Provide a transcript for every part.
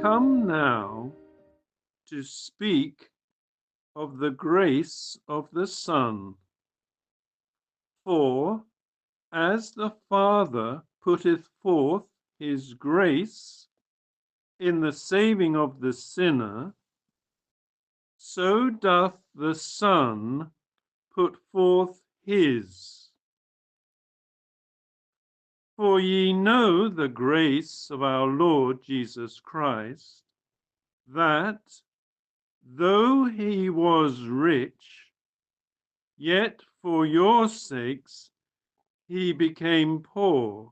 come now to speak of the grace of the Son. For as the Father putteth forth his grace in the saving of the sinner, so doth the Son put forth his. For ye know the grace of our Lord Jesus Christ, that, though he was rich, yet for your sakes he became poor,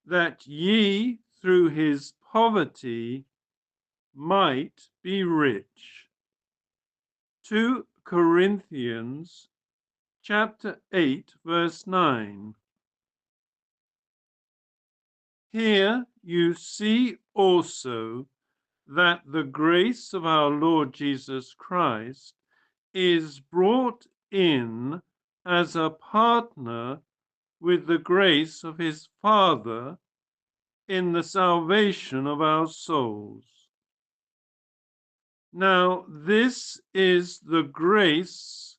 that ye through his poverty might be rich. 2 Corinthians chapter 8, verse 9. Here you see also that the grace of our Lord Jesus Christ is brought in as a partner with the grace of his Father in the salvation of our souls. Now, this is the grace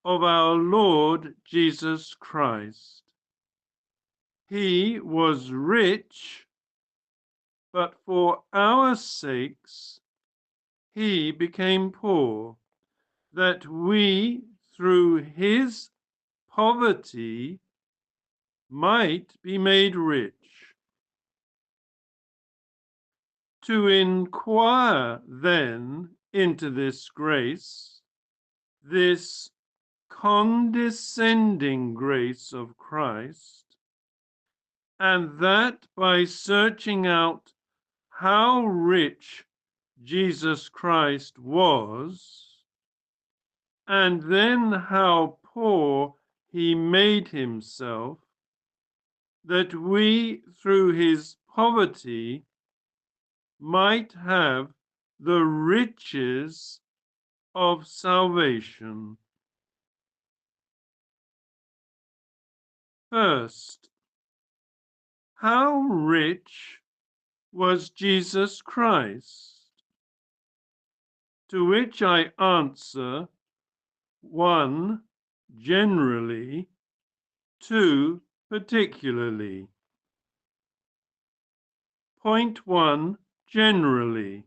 of our Lord Jesus Christ. He was rich, but for our sakes he became poor, that we through his poverty might be made rich. To inquire then into this grace, this condescending grace of Christ, and that by searching out how rich Jesus Christ was, and then how poor he made himself, that we through his poverty might have the riches of salvation. First, how rich was Jesus Christ? To which I answer, 1, generally, 2, particularly. Point 1, generally.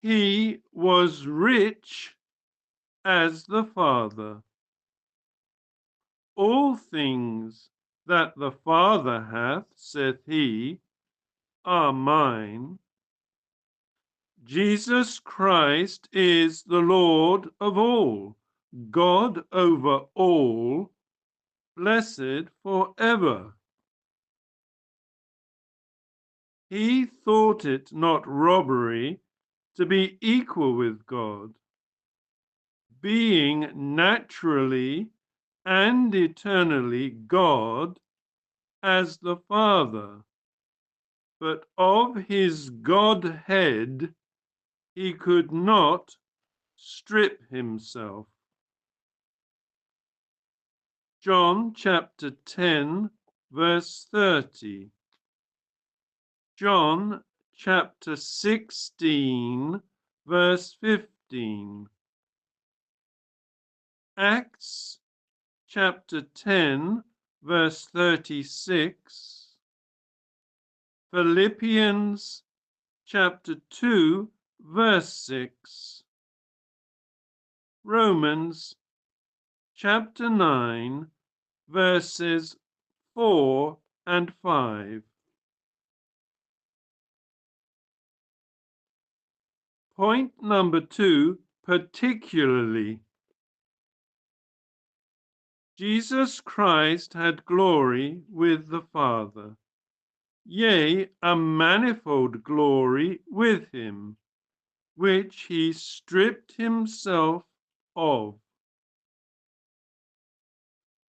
He was rich as the Father. All things that the Father hath, saith he, are mine. Jesus Christ is the Lord of all, God over all, blessed forever. He thought it not robbery to be equal with God, being naturally and eternally God as the Father, but of his Godhead he could not strip himself. John chapter 10, verse 30. John chapter 16, verse 15. Acts chapter 10, verse 36. Philippians chapter 2, verse 6. Romans chapter 9, verses 4 and 5. Point number 2, particularly. Jesus Christ had glory with the Father, yea, a manifold glory with him, which he stripped himself of.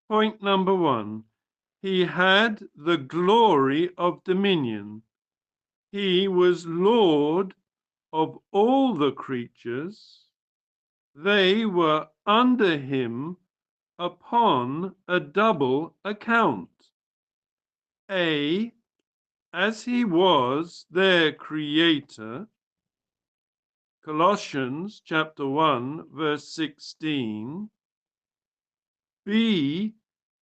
Point number 1, he had the glory of dominion. He was Lord of all the creatures. They were under him upon a double account. A, as he was their creator, Colossians chapter 1, verse 16, B,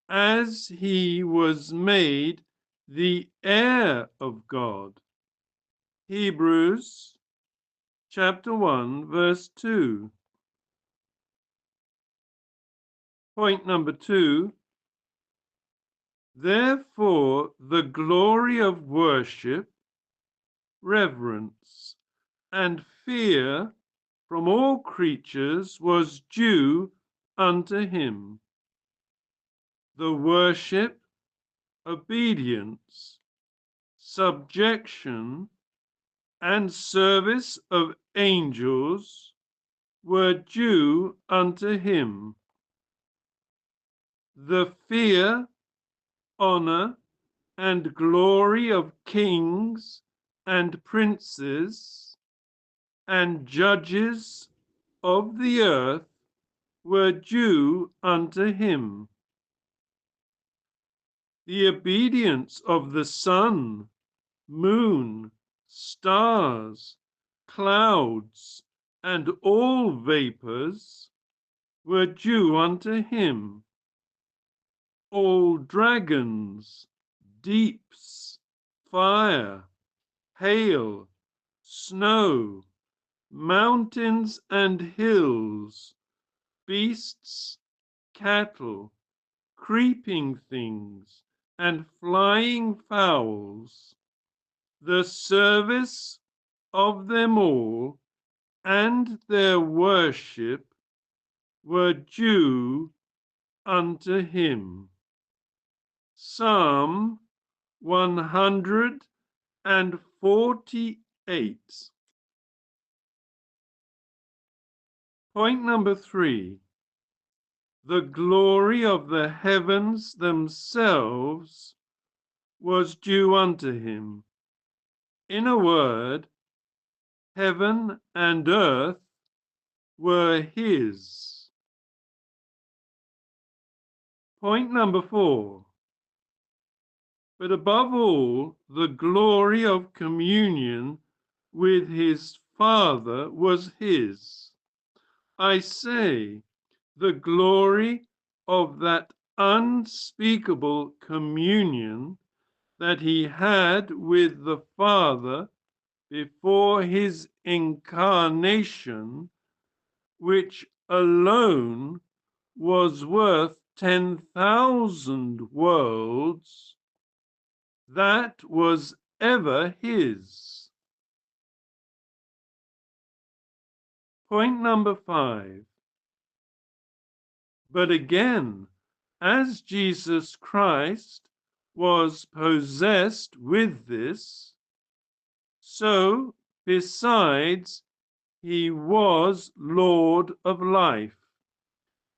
as he was made the heir of God, Hebrews chapter 1, verse 2. Point number 2, therefore the glory of worship, reverence, and fear from all creatures was due unto him. The worship, obedience, subjection, and service of angels were due unto him. The fear, honor, and glory of kings and princes and judges of the earth were due unto him. The obedience of the sun, moon, stars, clouds, and all vapors were due unto him. All dragons, deeps, fire, hail, snow, mountains and hills, beasts, cattle, creeping things, and flying fowls, the service of them all and their worship were due unto him. Psalm 148. Point number 3. The glory of the heavens themselves was due unto him. In a word, heaven and earth were his. Point number 4. But above all, the glory of communion with his Father was his. I say, the glory of that unspeakable communion that he had with the Father before his incarnation, which alone was worth 10,000 worlds, that was ever his. Point number 5. But again, as Jesus Christ was possessed with this, so besides he was Lord of life.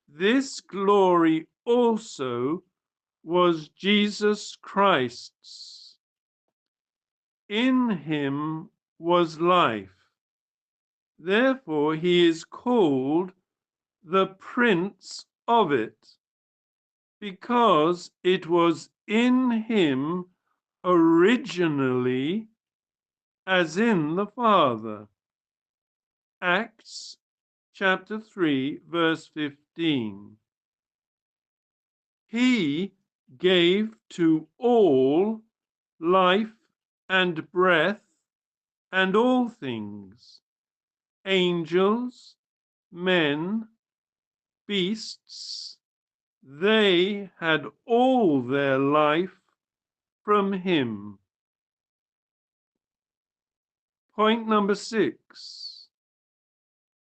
This glory also was Jesus Christ's. In him was life. Therefore he is called the Prince of it, because it was in him originally, as in the Father. Acts chapter 3, verse 15. He gave to all life and breath and all things, angels, men, beasts, they had all their life from him. Point number 6.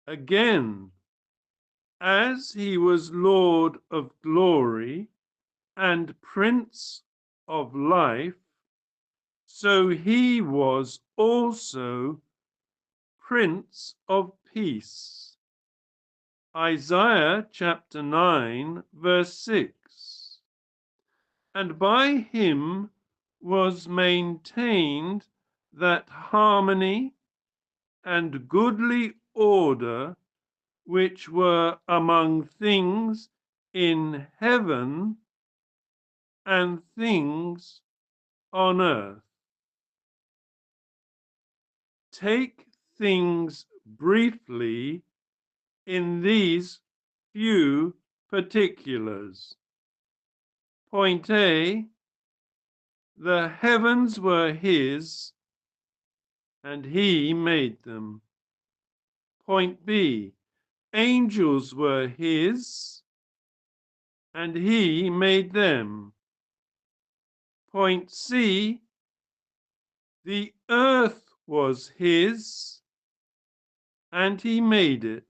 Again, as he was Lord of glory and Prince of life, so he was also Prince of peace. Isaiah chapter 9, verse 6. And by him was maintained that harmony and goodly order which were among things in heaven and things on earth. take things briefly in these few particulars. Point A, the heavens were his, and he made them. Point B, angels were his, and he made them. Point C, the earth was his, and he made it.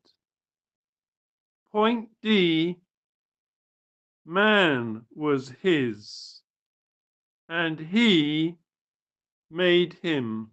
Point D, man was his, and he made him.